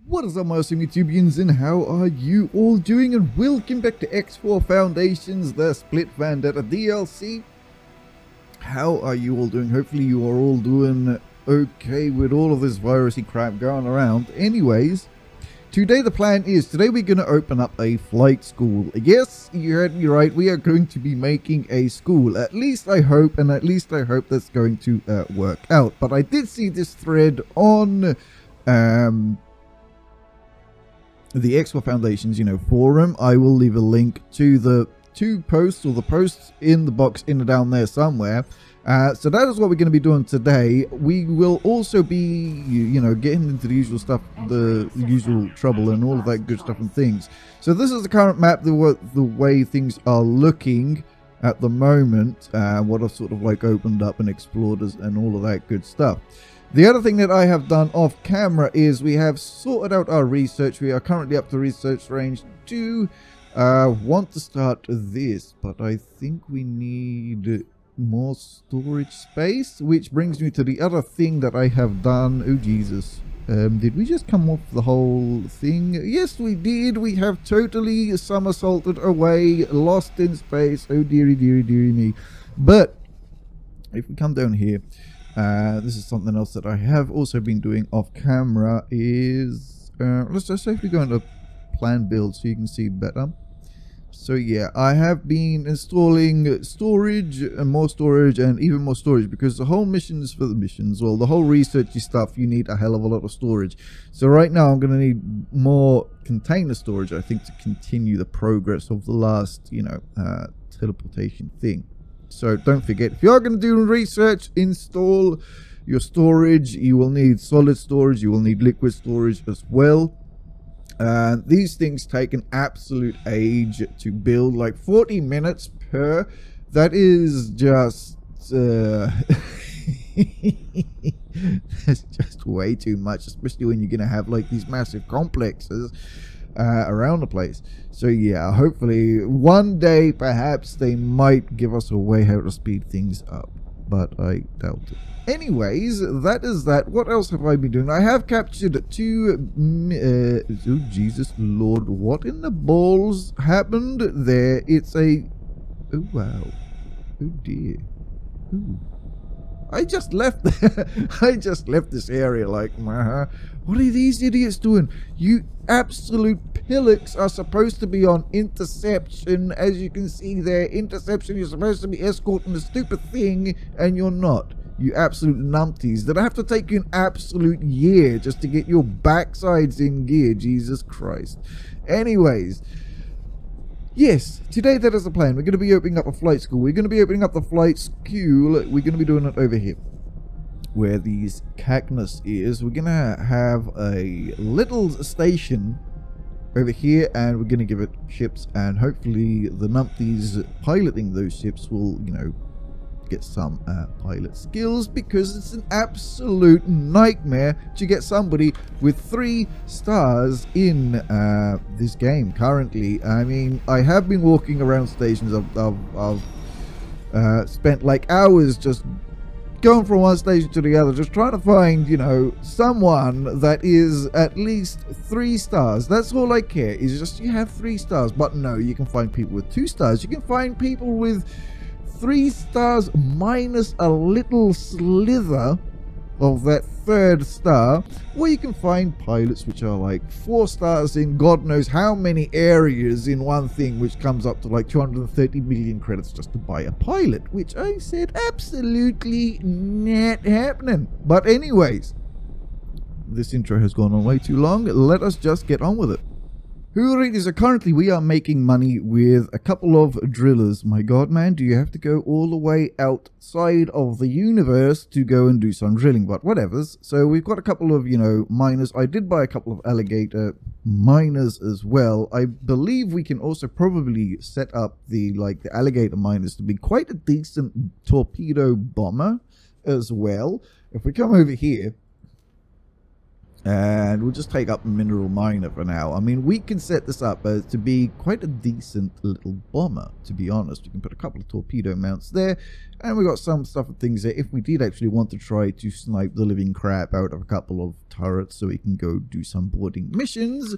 What is up, my awesome YouTubians, and how are you all doing? And welcome back to X4 Foundations, the Split Vendetta DLC. How are you all doing? Hopefully you are all doing okay with all of this virusy crap going around. Anyways, today the plan is, today we're going to open up a flight school. Yes, you heard me right, we are going to be making a school. At least I hope, and at least I hope that's going to work out. But I did see this thread on the X4 Foundations, forum. I will leave a link to the two posts, or the posts in the box in and down there somewhere. So that is what we're going to be doing today. We will also be, getting into the usual stuff, the usual trouble and all of that good stuff and things. So this is the current map, the way things are looking at the moment, what I've sort of like opened up and explored and all of that good stuff. The other thing that I have done off camera is we have sorted out our research. We are currently up to research range 2. Want to start this, but I think we need more storage space, which brings me to the other thing that I have done. Oh Jesus, did we just come off the whole thing? Yes, we did. We have totally somersaulted away, lost in space. Oh dearie, dearie, dearie me. But if we come down here, this is something else that I have also been doing off camera is, let's just safely go into plan build so you can see better. So yeah, I have been installing storage and more storage and even more storage, because the whole missions for the missions, well, the whole researchy stuff, you need a hell of a lot of storage. So right now I'm going to need more container storage, I think, to continue the progress of the last, teleportation thing. So don't forget, if you're going to do research, install your storage. You will need solid storage, you will need liquid storage as well. These things take an absolute age to build, like 40 minutes per. That is just that's just way too much, especially when you're going to have like these massive complexes around the place. So yeah, hopefully one day perhaps they might give us a way how to speed things up, but I doubt it. Anyways, that is that. What else have I been doing? I have captured two oh Jesus Lord, what in the balls happened there? It's a, oh wow, oh dear, ooh. I just left I just left this area like, what are these idiots doing? You absolute pillocks are supposed to be on interception. As you can see there, interception, you're supposed to be escorting the stupid thing, and you're not. You absolute numpties. Did I have to take you an absolute year just to get your backsides in gear? Jesus Christ. Anyways, yes, today that is the plan. We're going to be opening up a flight school. We're going to be opening up the flight school. We're going to be doing it over here, where these cactus is. We're going to have a little station over here, and we're going to give it ships, and hopefully the numpties piloting those ships will, get some pilot skills, because it's an absolute nightmare to get somebody with 3 stars in this game currently. I mean, I have been walking around stations. I've spent like hours just going from one station to the other, just trying to find, someone that is at least 3 stars. That's all I care, is just you have 3 stars. But no, you can find people with 2 stars. You can find people with 3 stars minus a little slither of that 3rd star, or you can find pilots which are like 4 stars in God knows how many areas in one thing, which comes up to like 230 million credits just to buy a pilot, which I said absolutely not happening. But anyways, this intro has gone on way too long. Let us just get on with it. Alrighty, so currently we are making money with a couple of drillers. My god, man, do you have to go all the way outside of the universe to go and do some drilling? But whatevers. So we've got a couple of, miners. I did buy a couple of alligator miners as well. I believe we can also probably set up the alligator miners to be quite a decent torpedo bomber as well. If we come over here, And we'll just take up Mineral Miner for now. I mean, we can set this up to be quite a decent little bomber, to be honest. We can put a couple of torpedo mounts there, and we got some stuff and things there if we did actually want to try to snipe the living crap out of a couple of turrets so we can go do some boarding missions,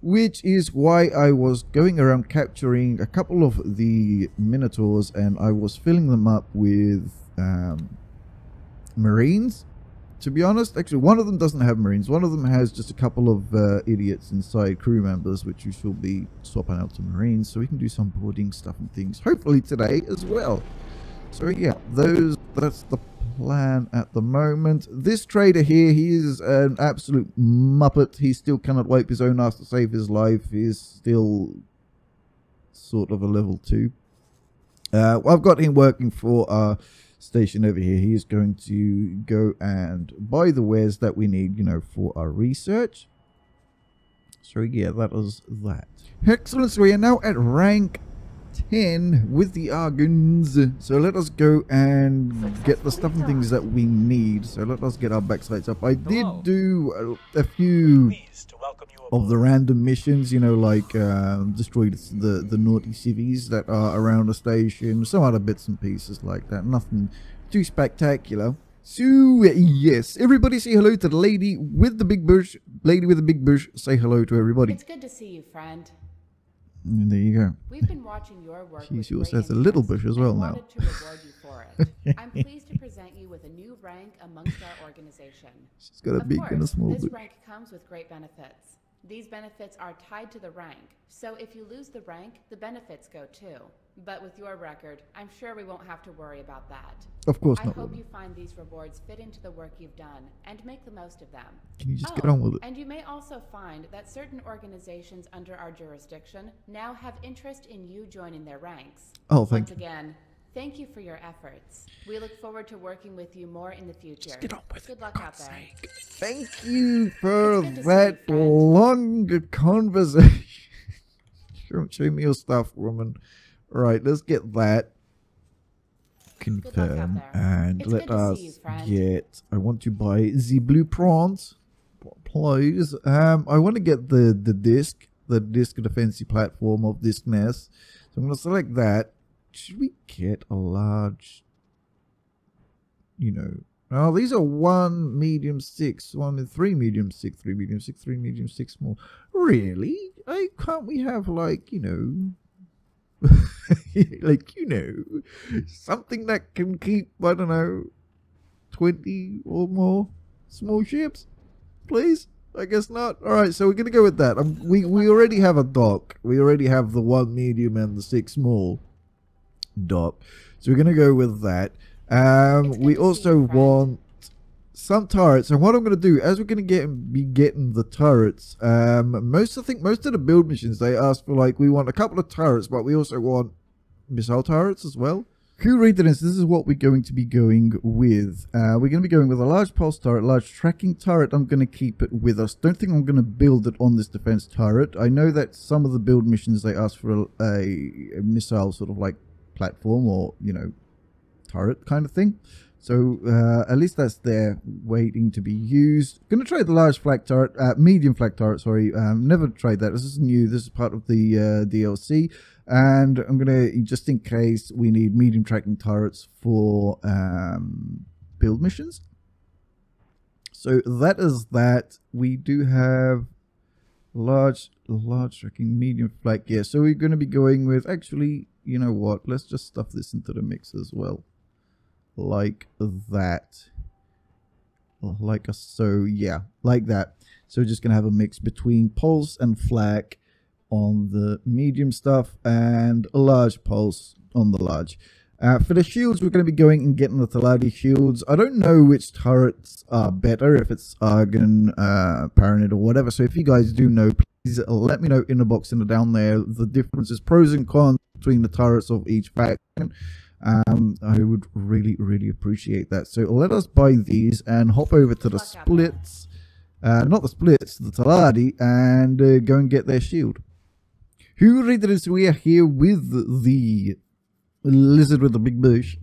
which is why I was going around capturing a couple of the Minotaurs, and I was filling them up with Marines. To be honest, actually, one of them doesn't have Marines. One of them has just a couple of idiots inside, crew members, which we shall be swapping out to Marines, so we can do some boarding stuff and things, hopefully today as well. So yeah, that's the plan at the moment. This trader here, he is an absolute muppet. He still cannot wipe his own ass to save his life. He is still sort of a level 2. I've got him working for station over here. He is going to go and buy the wares that we need, you know, for our research. So yeah, that was that. Excellent. So we are now at rank 10 with the Argons. So let us go and get the stuff and things that we need. So let us get our backsites up. I did do a few of the random missions, you know, like destroy the naughty civvies that are around the station, some other bits and pieces like that. Nothing too spectacular. So yes, everybody say hello to the lady with the big bush. Lady with the big bush, say hello to everybody. It's good to see you, friend. And there you go. We've been watching your work. She also has a little bush as well now. Wanted to reward you for it. I'm pleased to present you with a new rank amongst our organization. She's got a big and a small bush. This rank comes with great benefits. These benefits are tied to the rank, so if you lose the rank, the benefits go too. But with your record, I'm sure we won't have to worry about that. Of course not. I hope you find these rewards fit into the work you've done and make the most of them. Can you just get on with it? And you may also find that certain organizations under our jurisdiction now have interest in you joining their ranks. Oh, thank you. Once again, thank you for your efforts. We look forward to working with you more in the future. Just get on with Good it. luck out there. Thank you for that long conversation. Show me your stuff, woman. Right, let's get that. Confirm. And let us get... I want to buy the blueprint. Please. I want to get the disc defensive platform of this nest. So I'm going to select that. Should we get a large, you know, oh, these are 1 medium 6, 3 medium 6, 3 medium 6, 3 medium 6 small. Really? Can't we have, like, you know, like, you know, something that can keep, I don't know, 20 or more small ships, please? I guess not. All right, so we're gonna go with that. We already have a dock. We already have the 1 medium and the 6 small dock, so we're gonna go with that. We also want some turrets, and what I'm gonna do, as we're gonna be getting the turrets, most of the build missions, they ask for, like, we want a couple of turrets, but we also want missile turrets as well. Who rated this? This is what we're going to be going with. We're going to be going with a large pulse turret, large tracking turret. I'm going to keep it with us. Don't think I'm going to build it on this defense turret. I know that some of the build missions, they ask for a missile sort of like platform or, you know, turret kind of thing. So at least that's there waiting to be used. Going to try the large flag turret, medium flag turret, sorry. Never tried that. This is new. This is part of the DLC. And I'm going to, just in case we need medium tracking turrets for build missions. So that is that. We do have large tracking, medium flag. Yeah, so we're going to be going with, actually, you know what? Let's just stuff this into the mix as well. Like that. Like a, so yeah, like that. So we're just going to have a mix between pulse and flak on the medium stuff and a large pulse on the large. For the shields, we're going to be going and getting the Taladi shields. I don't know which turrets are better, if it's Argon, Paranid or whatever. So if you guys do know, please let me know in the box and down there the differences, pros and cons between the turrets of each faction. I would really appreciate that. So let us buy these and hop over to the splits, not the splits, the Taladi, and go and get their shield. Who read this? We are here with the lizard with the big bush.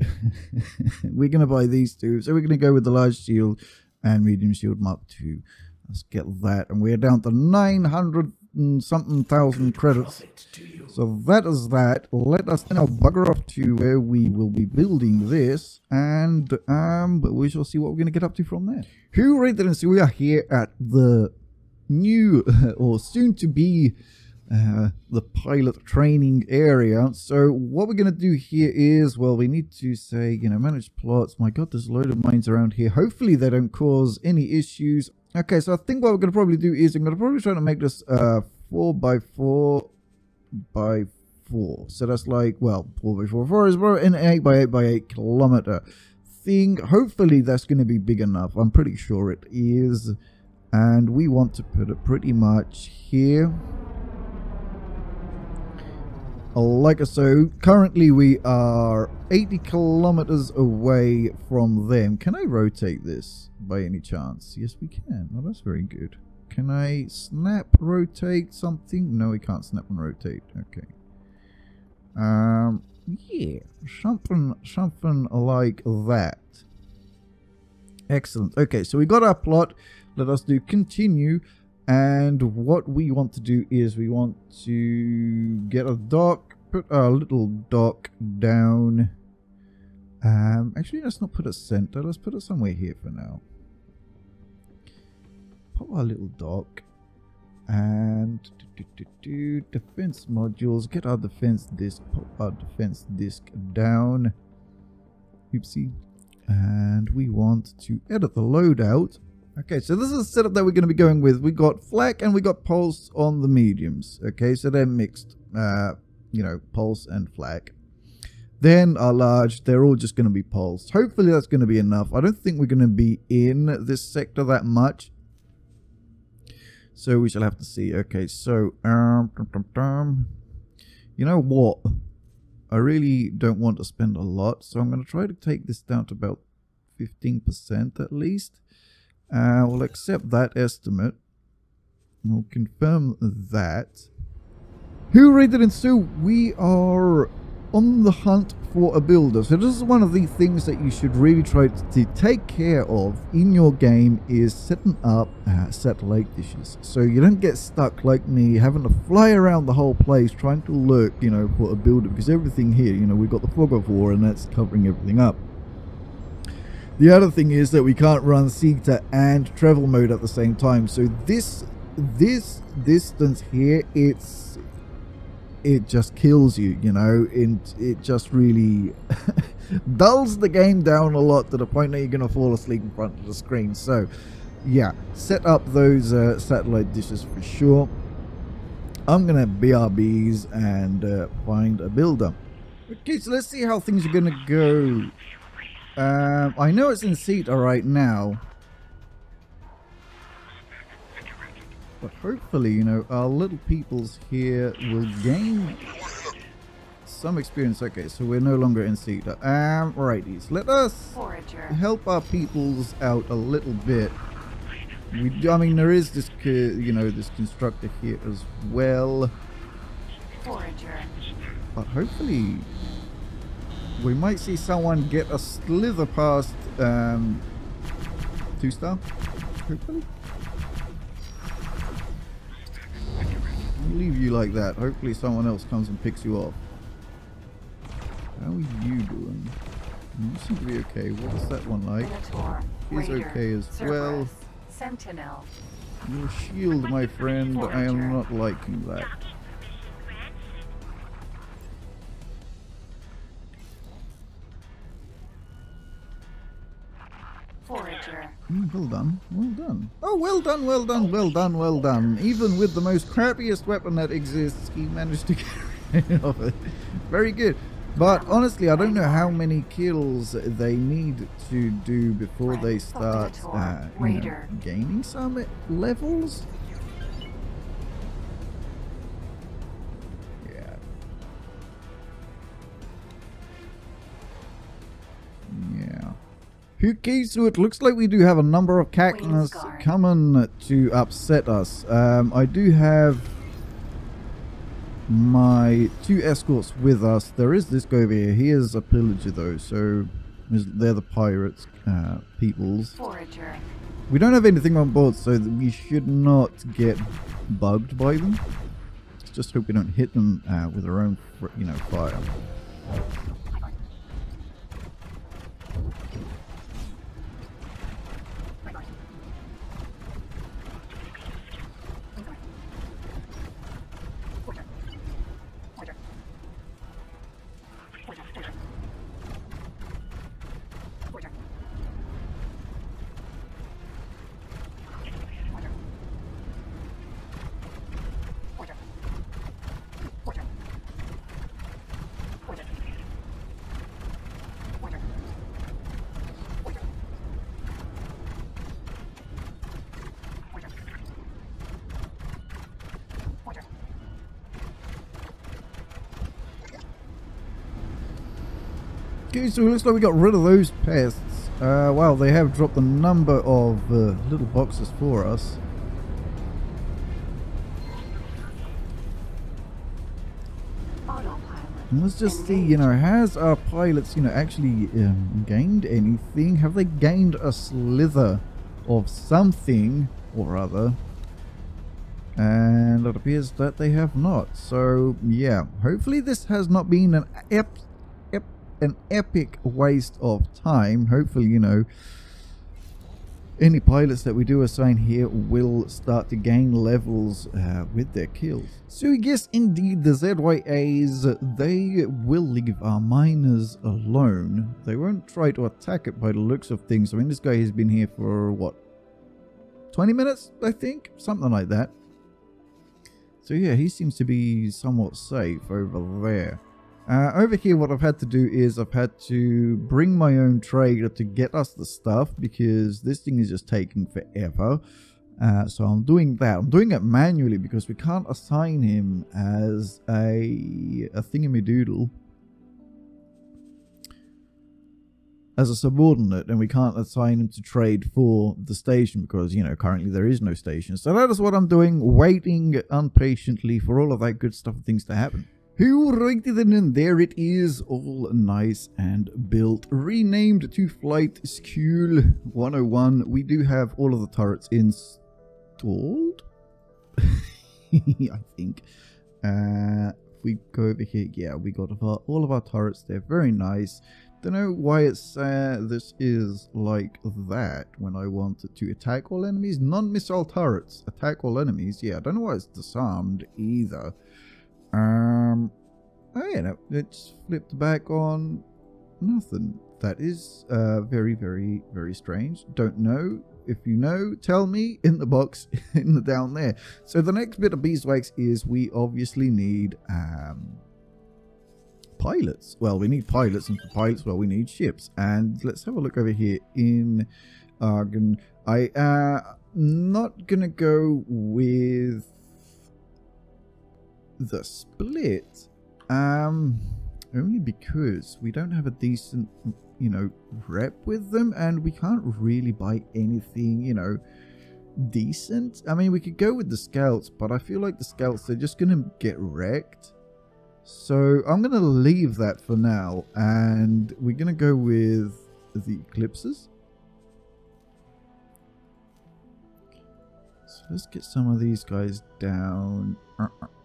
We're going to buy these two. So we're going to go with the large shield and medium shield Mark II. Let's get that. And we're down to 900 and something thousand credits. So that is that. Let us now bugger off to where we will be building this. And we shall see what we're going to get up to from there. Who rated and so we are here at the new or soon to be the pilot training area. So what we're going to do here is, well, we need to say, you know, manage plots. My god, there's a load of mines around here. Hopefully they don't cause any issues. Okay, so I think what we're going to probably do is I'm going to probably try to make this 4x4 by 4. So that's like, well, 4x4 4 is about an 8x8 kilometer thing. Hopefully that's going to be big enough. I'm pretty sure it is. And we want to put it pretty much here. Like so, currently we are 80 kilometers away from them. Can I rotate this by any chance? Yes, we can. Oh, that's very good. Can I snap rotate something? No, we can't snap and rotate. Okay. Yeah, something like that. Excellent. Okay, so we got our plot. Let us do continue. And what we want to do is we want to get a dock, put our little dock down. Actually, let's not put it center. Let's put it somewhere here for now. Put our little dock. And defense modules. Get our defense disc. Put our defense disc down. Oopsie. And we want to edit the loadout. Okay, so this is the setup that we're going to be going with. We got flak and we got pulse on the mediums. Okay, so they're mixed, you know, pulse and flak. Then our large, they're all just going to be pulsed. Hopefully that's going to be enough. I don't think we're going to be in this sector that much. So we shall have to see. Okay, so, you know what? I really don't want to spend a lot. So I'm going to try to take this down to about 15% at least. We'll accept that estimate. We'll confirm that. Who rated and so we are on the hunt for a builder. So this is one of the things that you should really try to take care of in your game is setting up satellite dishes. So you don't get stuck like me having to fly around the whole place trying to look, you know, for a builder. Because everything here, you know, we've got the fog of war and that's covering everything up. The other thing is that we can't run Sigta and travel mode at the same time. So this distance here, it just kills you, you know, and it just really dulls the game down a lot to the point that you're going to fall asleep in front of the screen. So yeah, set up those satellite dishes for sure. I'm going to BRBs and find a builder. Okay, so let's see how things are going to go. I know it's in Sigta right now, but hopefully, you know, our little peoples here will gain some experience. Okay, so we're no longer in Sigta. Righties, let us help our peoples out a little bit. I mean, there is this, you know, this constructor here as well. But hopefully we might see someone get a slither past 2-star, hopefully. I'll leave you like that. Hopefully someone else comes and picks you off. How are you doing? You seem to be okay. What's that one like? He's okay as well. Sentinel. Your shield, my friend. I am not liking that. Forager. Well done, well done. Oh, well done, well done, well done, well done. Even with the most crappiest weapon that exists, he managed to get rid of it. Very good. But honestly, I don't know how many kills they need to do before they start you know, gaining some levels. Yeah. Okay, so it looks like we do have a number of cactus coming to upset us. I do have my 2 escorts with us. There is this guy over here. He is a pillager though, so they're the pirates, peoples. Forager. We don't have anything on board, so that we should not get bugged by them. Let's just hope we don't hit them with our own, you know, fire. Okay, so it looks like we got rid of those pests. Wow, they have dropped a number of little boxes for us. And let's just see, you know, has our pilots, you know, actually gained anything? Have they gained a slither of something or other? And it appears that they have not. So, yeah, hopefully this has not been an epic waste of time. Hopefully, you know, any pilots that we do assign here will start to gain levels with their kills. So yes, indeed, the ZYAs, they will leave our miners alone. They won't try to attack it by the looks of things. I mean, this guy has been here for what, 20 minutes, I think, something like that. So yeah, he seems to be somewhat safe over there. Over here, what I've had to do is I've had to bring my own trader to get us the stuff, because this thing is just taking forever. So I'm doing that. I'm doing it manually because we can't assign him as a thingamadoodle, as a subordinate, and we can't assign him to trade for the station because, you know, currently there is no station. So that is what I'm doing, waiting impatiently for all of that good stuff and things to happen. Alrighty then, and there it is, all nice and built, renamed to Flight School 101. We do have all of the turrets installed, I think. If we go over here, yeah, we got all of our turrets there, very nice. Don't know why it's this is like that when I wanted to attack all enemies. Non-missile turrets, attack all enemies. Yeah, I don't know why it's disarmed either. Oh yeah, no, it's flipped back on nothing. That is very, very, very strange. Don't know. If you know, tell me in the box down there. So the next bit of beeswax is we obviously need pilots. Well, we need pilots, and for pilots, well, we need ships. And let's have a look over here in Argon. I not gonna go with the split, only because we don't have a decent, you know, rep with them, and we can't really buy anything, you know, decent. I mean, we could go with the scouts, but I feel like the scouts, they're just gonna get wrecked. So I'm gonna leave that for now, and we're gonna go with the eclipses. So let's get some of these guys down.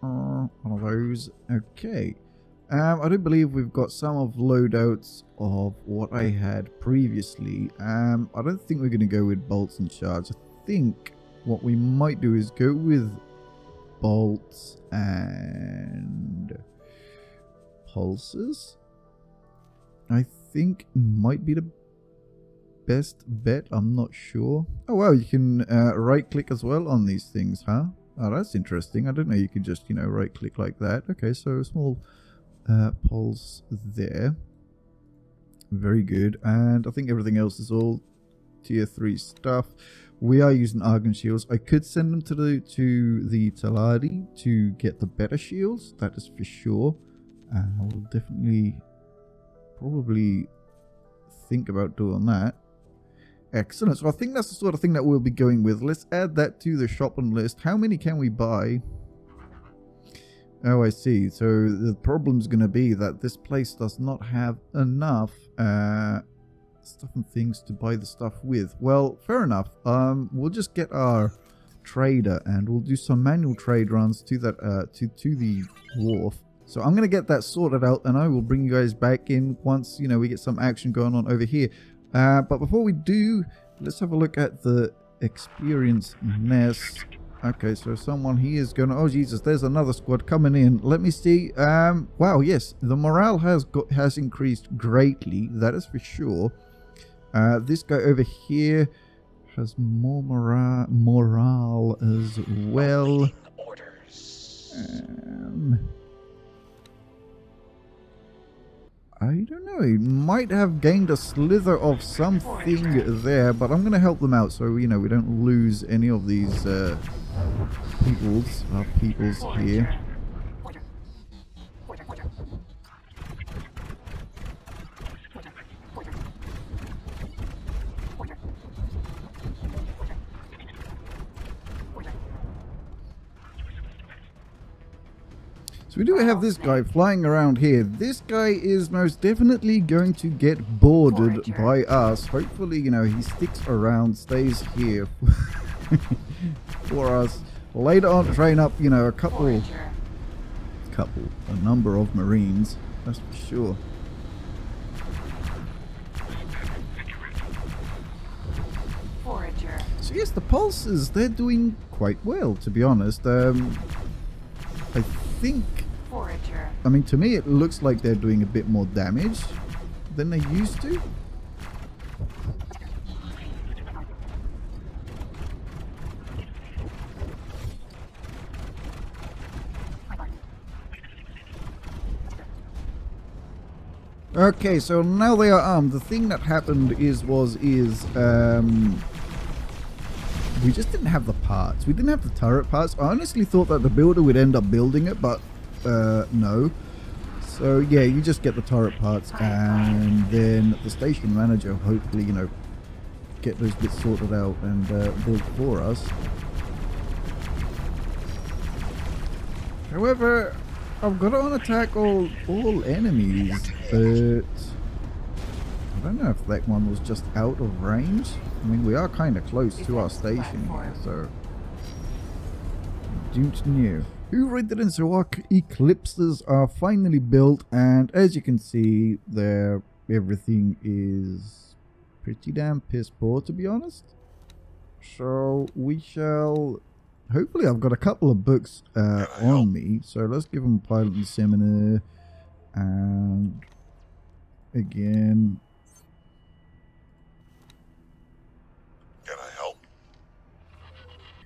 One of those. Okay. I do believe we've got some of loadouts of what I had previously. I don't think we're going to go with bolts and shards. I think what we might do is go with bolts and pulses. I think might be the best bet. I'm not sure. Oh wow, you can right click as well on these things, huh? Oh, that's interesting. I didn't know you could just, you know, right click like that. Okay, so a small pulse there. Very good. And I think everything else is all tier 3 stuff. We are using argon shields. I could send them to the Taladi to get the better shields. That is for sure. I will definitely probably think about doing that. Excellent. So I think that's the sort of thing that we'll be going with. Let's add that to the shopping list. How many can we buy? Oh, I see. So the problem's going to be that this place does not have enough stuff and things to buy the stuff with. Well, fair enough. We'll just get our trader and we'll do some manual trade runs to that to the wharf. So I'm gonna get that sorted out, and I will bring you guys back in once, you know, we get some action going on over here. But before we do, let's have a look at the experience nest. Okay, so someone here is gonna, oh Jesus, there's another squad coming in. Let me see. Wow, yes, the morale has increased greatly, that is for sure. This guy over here has more morale as well. I don't know, he might have gained a slither of something there, but I'm going to help them out so, you know, we don't lose any of these peoples here. So we do have this guy flying around here. This guy is most definitely going to get boarded by us. Hopefully, you know, he sticks around, stays here for us. Later on, train up, you know, a number of Marines. That's for sure. So yes, the pulses, they're doing quite well, to be honest. I think, I mean, to me it looks like they're doing a bit more damage than they used to. Okay, so now they are armed. The thing that happened is we just didn't have the parts. We didn't have the turret parts. I honestly thought that the builder would end up building it, but no. So yeah, you just get the turret parts, and then the station manager hopefully, you know, get those bits sorted out and build for us. However, I've got to attack all enemies, but I don't know if that one was just out of range. I mean, we are kind of close to our station here, so don't know. Who read that in? So our eclipses are finally built, and as you can see there, everything is pretty damn piss poor, to be honest. So we shall, hopefully I've got a couple of books on me, so let's give them pilot and seminar, and again,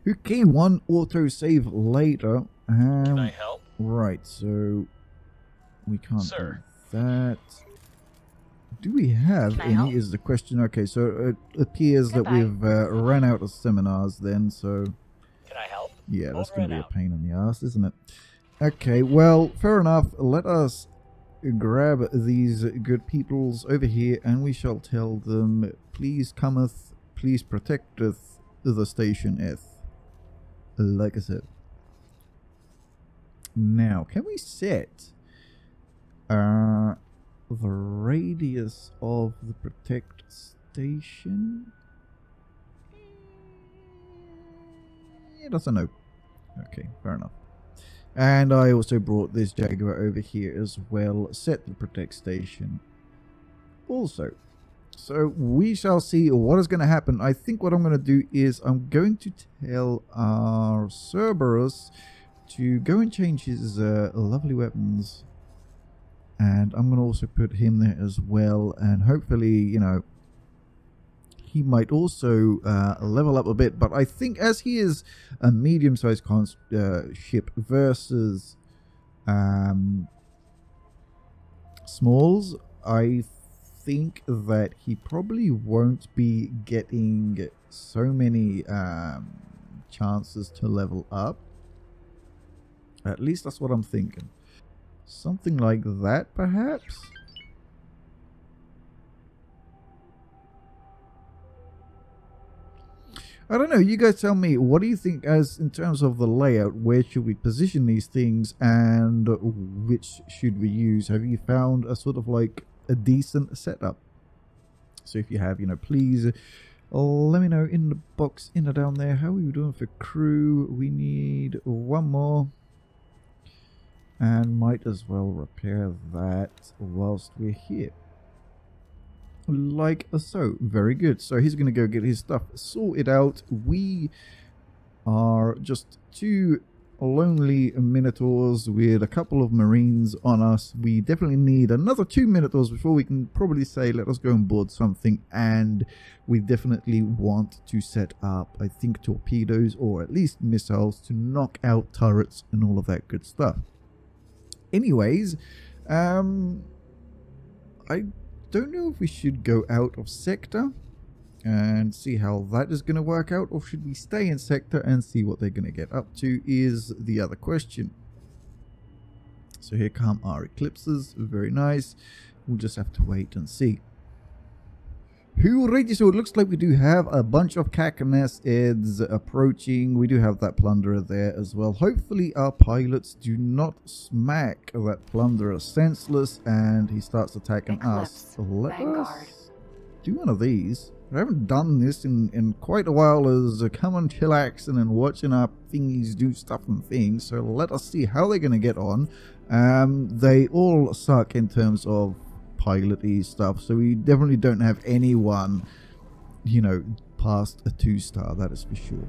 okay, one auto save later. Can I help? Right, so we can't do that. Do we have any is the question. Okay, so it appears that we've run out of seminars then, so can I help? Yeah, that's going to be a pain in the ass, isn't it? Okay, well, fair enough. Let us grab these good peoples over here, and we shall tell them, please cometh, please protecteth the stationeth. Like I said. Now, can we set the radius of the protect station? It doesn't know. Okay, fair enough. And I also brought this Jaguar over here as well. Set the protect station also. So we shall see what is going to happen. I think what I'm going to do is I'm going to tell our Cerberus to go and change his lovely weapons. And I'm going to also put him there as well. And hopefully, you know, he might also level up a bit. But I think as he is a medium-sized ship versus smalls, I think that he probably won't be getting so many chances to level up. At least that's what I'm thinking. Something like that, perhaps? I don't know, you guys tell me, what do you think as in terms of the layout? Where should we position these things and which should we use? Have you found a sort of like a decent setup? So if you have, please let me know in the box in or down there. How are you doing for crew? We need one more. And might as well repair that whilst we're here. Like so. Very good. So he's going to go get his stuff sorted out. We are just 2 lonely Minotaurs with a couple of Marines on us. We definitely need another 2 Minotaurs before we can probably say let us go and board something. And we definitely want to set up, I think, torpedoes or at least missiles to knock out turrets and all of that good stuff. Anyways, I don't know if we should go out of sector and see how that is going to work out, or should we stay in sector and see what they're going to get up to is the other question. So here come our eclipses. Very nice. We'll just have to wait and see. Alrighty, so it looks like we do have a bunch of Cacanessids approaching. We do have that plunderer there as well. Hopefully our pilots do not smack that plunderer senseless and he starts attacking us. Let us do one of these. I haven't done this in quite a while as come on chillaxing and watching our thingies do stuff and things. So let us see how they're going to get on. They all suck in terms of pilot-y stuff, so we definitely don't have anyone, past a 2-star, that is for sure.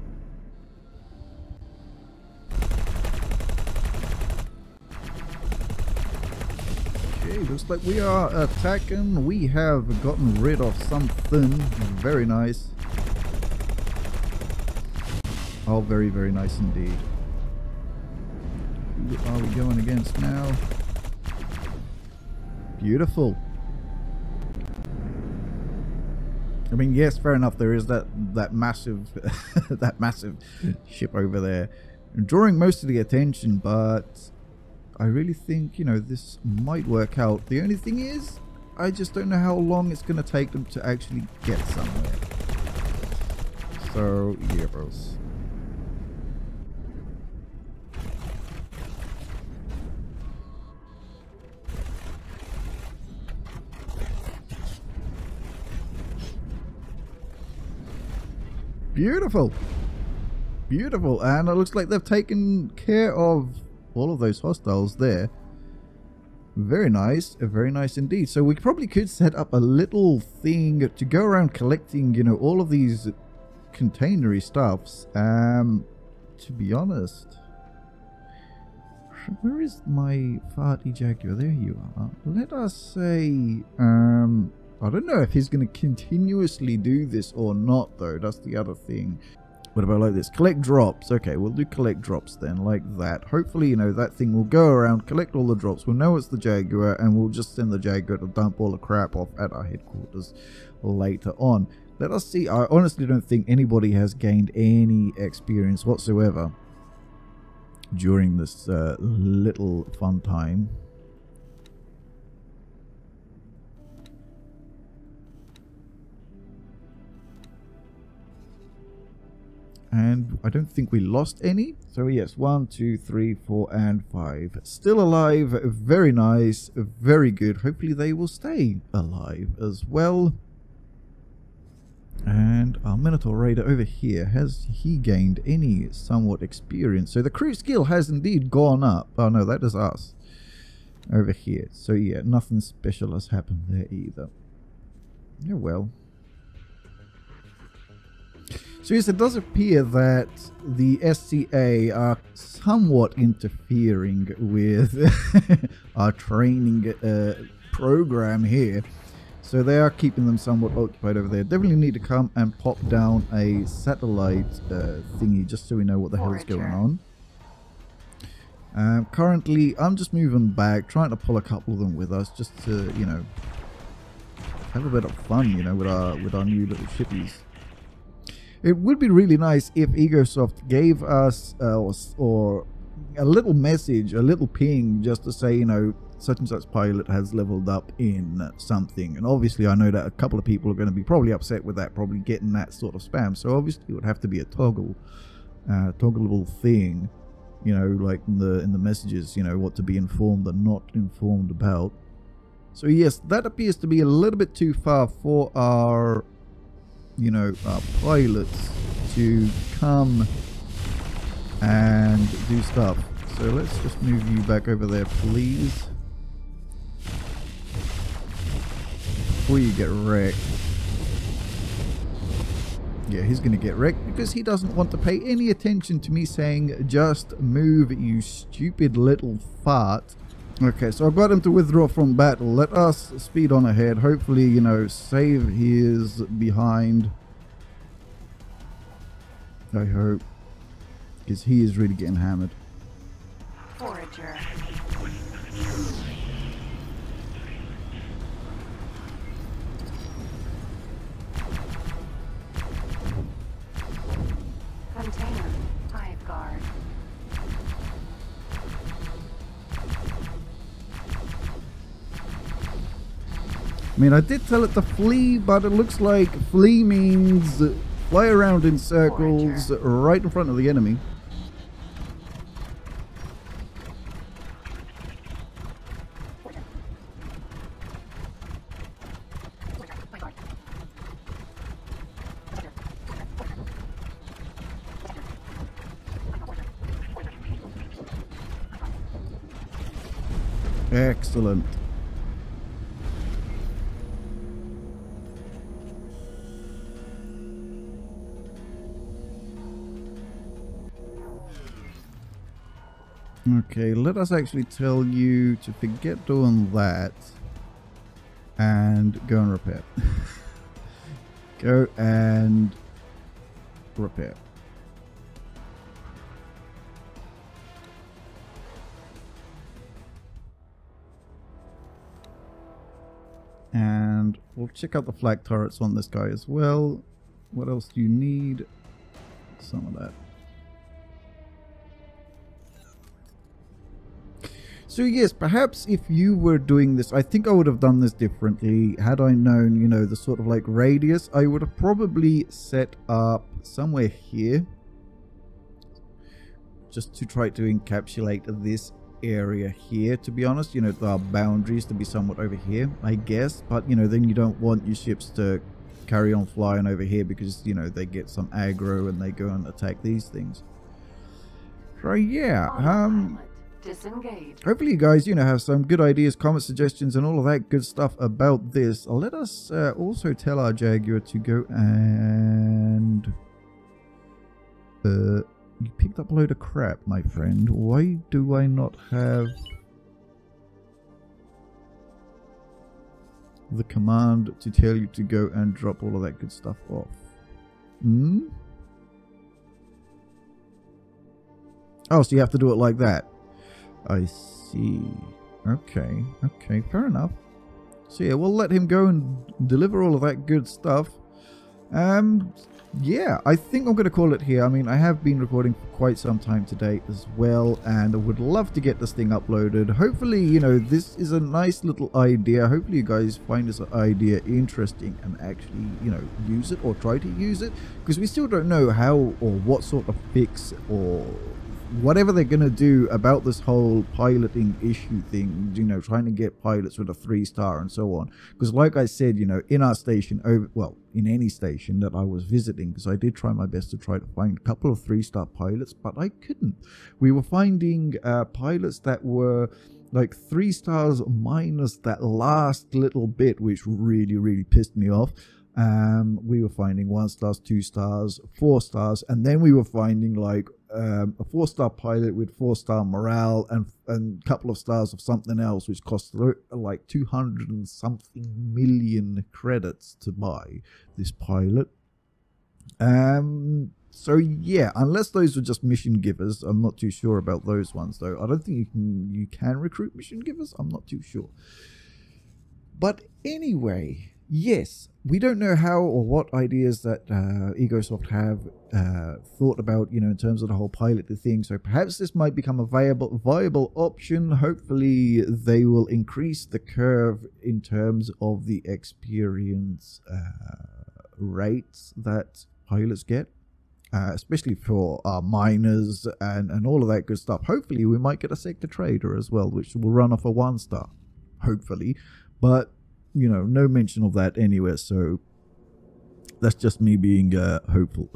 Okay, looks like we are attacking. We have gotten rid of something. Very nice. Oh, very, very nice indeed. Who are we going against now? Beautiful. I mean, yes, fair enough. There is that massive that massive ship over there, drawing most of the attention. But I really think this might work out. The only thing is, I just don't know how long it's going to take them to actually get somewhere. So yeah, bros. Beautiful. Beautiful. And it looks like they've taken care of all of those hostiles there. Very nice. Very nice indeed. So we probably could set up a little thing to go around collecting, all of these containery stuffs. To be honest, where is my farty Jaguar? There you are. Let us say, I don't know if he's going to continuously do this or not, though. That's the other thing. What about like this? Collect drops. Okay, we'll do collect drops then, like that. Hopefully, that thing will go around, collect all the drops. We'll know it's the Jaguar, and we'll just send the Jaguar to dump all the crap off at our headquarters later on. Let us see. I honestly don't think anybody has gained any experience whatsoever during this little fun time. And I don't think we lost any. So yes, 1, 2, 3, 4, and 5. Still alive. Very nice. Very good. Hopefully they will stay alive as well. And our Minotaur Raider over here, has he gained any somewhat experience? So the crew skill has indeed gone up. Oh no, that is us over here. So yeah, nothing special has happened there either. Yeah, well. So yes, it does appear that the SCA are somewhat interfering with our training program here. So they are keeping them somewhat occupied over there. Definitely need to come and pop down a satellite thingy just so we know what the hell is going on. Currently, I'm just moving back, trying to pull a couple of them with us just to, have a bit of fun, with our new little shippies. It would be really nice if Egosoft gave us or a little message, a little ping, just to say, such and such pilot has leveled up in something. And obviously I know that a couple of people are going to be probably upset with that, probably getting that sort of spam. So obviously it would have to be a toggleable thing, like in the messages, what to be informed and not informed about. So yes, that appears to be a little bit too far for our, you know, our pilots to come and do stuff. So let's just move you back over there, please, before you get wrecked. Yeah, he's gonna get wrecked because he doesn't want to pay any attention to me saying, just move, you stupid little fart. Okay, so I've got him to withdraw from battle. Let us speed on ahead. Hopefully, you know, save his behind. I hope. Because he is really getting hammered. Forager. Container. Hive guard. I mean, I did tell it to flee, but it looks like flee means fly around in circles right in front of the enemy. Excellent. Okay, let us actually tell you to forget doing that and go and repair. Go and repair. And we'll check out the flag turrets on this guy as well. What else do you need? Some of that. So yes, perhaps if you were doing this, I think I would have done this differently. Had I known, you know, the sort of like radius, I would have probably set up somewhere here. Just to try to encapsulate this area here, to be honest. You know, the boundaries to be somewhat over here, I guess. But, you know, then you don't want your ships to carry on flying over here because, you know, they get some aggro and they go and attack these things. So yeah, Disengage. hopefully you guys, you know, have some good ideas, comment suggestions, and all of that good stuff about this. Let us also tell our Jaguar to go and... you picked up a load of crap, my friend. Why do I not have the command to tell you to go and drop all of that good stuff off? Hmm? Oh, so you have to do it like that. I see. Okay, okay, fair enough. So yeah, we'll let him go and deliver all of that good stuff. Yeah, I think I'm going to call it here. I mean, I have been recording for quite some time today as well, and I would love to get this thing uploaded. Hopefully, you know, this is a nice little idea. Hopefully you guys find this idea interesting and actually, you know, use it or try to use it, because we still don't know how or what sort of fix or whatever they're going to do about this whole piloting issue thing, you know, trying to get pilots with a 3-star and so on. Because like I said, you know, in our station, in any station that I was visiting, because I did try my best to try to find a couple of 3-star pilots, but I couldn't. We were finding pilots that were like 3 stars minus that last little bit, which really pissed me off. We were finding 1 stars, 2 stars, 4 stars, and then we were finding like a 4-star pilot with 4-star morale and a couple of stars of something else, which cost like 200 and something million credits to buy this pilot. So yeah, unless those were just mission givers, I'm not too sure about those ones though. I don't think you can recruit mission givers. I'm not too sure. But anyway, yes, we don't know how or what ideas that Egosoft have thought about, you know, in terms of the whole pilot thing. So perhaps this might become a viable option. Hopefully they will increase the curve in terms of the experience rates that pilots get, especially for our miners and all of that good stuff. Hopefully we might get a sector trader as well, which will run off a 1-star, hopefully. but you know, no mention of that anywhere, so that's just me being hopeful.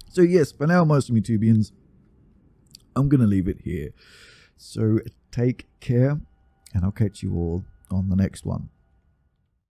So yes, for now, most of me Tubians, I'm gonna leave it here. So take care, and I'll catch you all on the next one.